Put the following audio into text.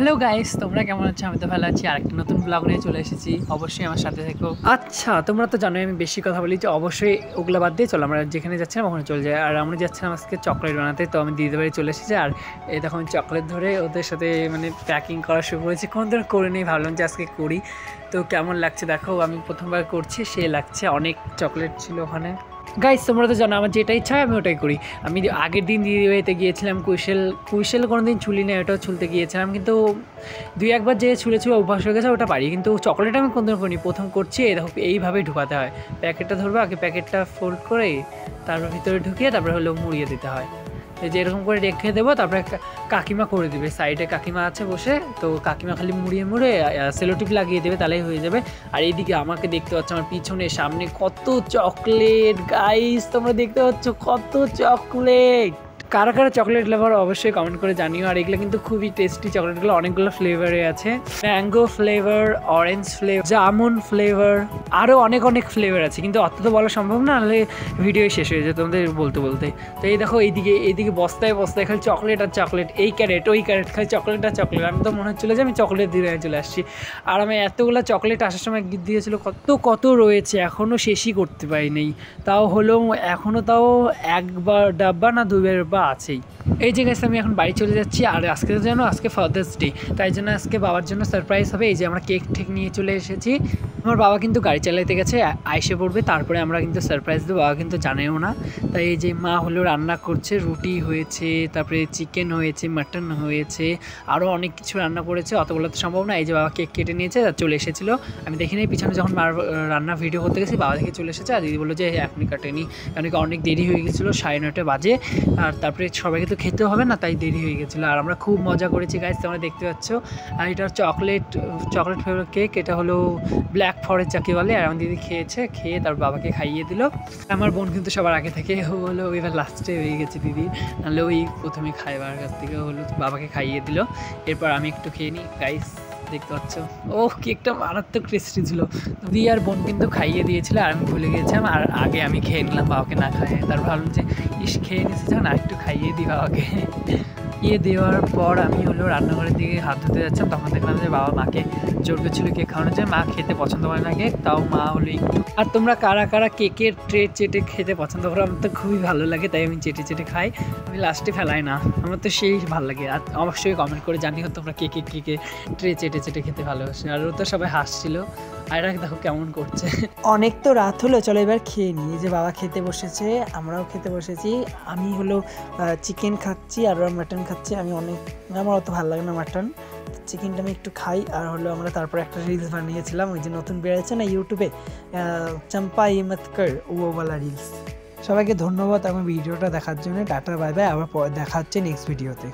Hello guys, তোমরা কেমন আছো? আমি তো ভালো আছি। আরেকটা নতুন ব্লগ নিয়ে চলে এসেছি, অবশ্যই আমার সাথে থেকো। আচ্ছা, তোমরা তো জানোই আমি বেশি কথা বলি, যে অবশ্যই ওগুলো বাদ দিয়ে চলো আমরা যেখানে যাচ্ছিলাম ওখানে চলে যাই। আর আমরা যাচ্ছিলাম আজকে চকলেট বানাতে, তো আমি দিদিদের বাড়ি চলে এসেছি। আর এই দেখো আমি চকলেট ধরে ওদের সাথে মানে প্যাকিং করা শুরু করেছি। কোন ধরে করে নেই, ভাবলাম যে আজকে করি। তো কেমন লাগছে দেখো, আমি প্রথমবার করছি, সে লাগছে। অনেক চকলেট ছিল ওখানে। গাইস, তোমরা তো জানো আমার যেটা ইচ্ছা হয় আমি ওটাই করি। আমি আগের দিন দিদিবাড়িতে গিয়েছিলাম, কুইশেল কোনো দিন ছুলি না, ওটাও ছুলতে গিয়েছিলাম, কিন্তু দুই একবার যে ছুলেছিল অভ্যাস হয়ে গেছে, ওটা পারি। কিন্তু চকলেট আমি কোনো দিন করিনি, প্রথম করছি। এই দেখো এইভাবেই ঢুকাতে হয়, প্যাকেটটা ধরবো আগে, প্যাকেটটা ফোল্ড করে তারপর ভিতরে ঢুকিয়ে তারপরে হলো মুড়িয়ে দিতে হয়। যে এরকম করে রেখে দেবো, তারপরে কাকিমা করে দেবে, সাইডে কাকিমা আছে বসে, তো কাকিমা খালি মুড়িয়ে মুড়ে সেলোটিপ লাগিয়ে দেবে, তাহলেই হয়ে যাবে। আর এইদিকে আমাকে দেখতে পাচ্ছ, আমার পিছনে সামনে কত চকলেট। গাইস, তোমরা দেখতে পাচ্ছ কত চকলেট। কারা কারা চকলেট ফ্লেভার অবশ্যই কমেন্ট করে জানিও। আর এগুলো কিন্তু খুবই টেস্টি চকলেটগুলো, অনেকগুলো ফ্লেভারে আছে। Mango flavour, orange flavour, jamun flavour, আরও অনেক অনেক ফ্লেভার আছে, কিন্তু অত তো বলা সম্ভব না, নাহলে ভিডিও শেষ হয়ে যায় তোমাদের বলতে বলতে। তো এই দেখো এইদিকে বস্তায় বস্তায় খালি চকলেট আর চকলেট, এই ক্যারেট ওই ক্যারেট খালি চকলেট আর চকলেট। আমি তো মনে হচ্ছিলো যে আমি চকলেট দিয়ে চলে আসছি। আর আমি এতগুলো চকলেট আসার সময় দিয়েছিল, কত রয়েছে, এখনও শেষই করতে পারিনি। তাও হলো এখনও তাও একবার ডাব্বা না দুবার আছেই। এই যে গাইস, আমি এখন বাড়ি চলে যাচ্ছি। আর আজকে তো জানো আজকে ফাদার্স ডে, তাই জন্য আজকে বাবার জন্য সারপ্রাইজ হবে। এই যে আমরা কেক ঠেক নিয়ে চলে এসেছি। আমার বাবা কিন্তু গাড়ি চালাইতে গেছে, আইসে পড়বে, তারপরে আমরা কিন্তু সারপ্রাইজ দেবো। বাবা কিন্তু জানেও না। তাই এই যে মা হলো রান্না করছে, রুটি হয়েছে, তারপরে চিকেন হয়েছে, মাটন হয়েছে, আরও অনেক কিছু রান্না করেছে, অতগুলো তো সম্ভব না। এই যে বাবা কেক কেটে নিয়েছে, চলে এসেছিলো। আমি দেখিনি পিছনে যখন মার রান্না ভিডিও করতে গেছি, বাবা দেখে চলে এসেছে। আর দিদি বললো যে এখনই কাটেনি, কারণ অনেক দেরি হয়ে গেছিলো, 9:30 বাজে। আর তারপরে সবাইকে তো খেতে হবে না, তাই দেরি হয়ে গেছিলো। আর আমরা খুব মজা করেছি গাইস, তোমরা দেখতে পাচ্ছ। আর এটা চকলেট ফ্লেভার কেক, এটা হলো ব্ল্যাক ফরেস্ট যাকে বলে। আর আমার দিদি খেয়ে তারপর বাবাকে খাইয়ে দিল। আমার বোন কিন্তু সবার আগে থেকে হলো এবার লাস্টে হয়ে গেছে দিদি, নাহলে ওই প্রথমে খাইবার কাছ থেকে হলো বাবাকে খাইয়ে দিল। এরপর আমি একটু খেয়ে নিই। গাইস দেখতে পাচ্ছ, ও কেকটা মারাত্মক টেস্টি ছিল। দিদি আর বোন কিন্তু খাইয়ে দিয়েছিল, আর আমি ভুলে গিয়েছিলাম। আর আগে আমি খেয়ে নিলাম বাবাকে না খাইয়ে। তারপর ভাবলাম যে খেয়ে নিয়েছে যখন আর একটু খাইয়ে দিই বাবাকে। দেওয়ার পর আমি হলো রান্নাঘরের দিকে হাত ধুতে যাচ্ছিলাম, তখন দেখলাম যে বাবা মাকে জোর করছিল কেক খাওয়ানোর জন্য। মা খেতে পছন্দ করে না কেক, তাও মা হলো একটু। আর তোমরা কারা কারা কেকের ট্রে চেটে খেতে পছন্দ করো? আমার তো খুবই ভালো লাগে, তাই আমি চেটে খাই, আমি লাস্টে ফেলাই না, আমার তো সেই ভালো লাগে। আর অবশ্যই কমেন্ট করে জানিও তোমরা কেকে ট্রে চেটে খেতে ভালোবাসে। আর ও তো সবাই হাসছিল। আর দেখো কেমন করছে। অনেক তো রাত হলো, চলো এবার খেয়ে নিই। যে বাবা খেতে বসেছে, আমরাও খেতে বসেছি। আমি হলো চিকেন খাচ্ছি আর ওরা মাটন খাচ্ছি। আমার অত ভালো লাগে না মাটন, চিকেনটা আমি একটু খাই। আর হলো আমরা তারপর একটা রিলস বানিয়েছিলাম, ওই যে নতুন বেরিয়েছে না ইউটিউবে, চম্পা ইমত কর, ওওয়ালা রিলস। সবাইকে ধন্যবাদ আমার ভিডিওটা দেখার জন্য। টাটা বাই বাই, আবার দেখা হচ্ছে নেক্সট ভিডিওতে।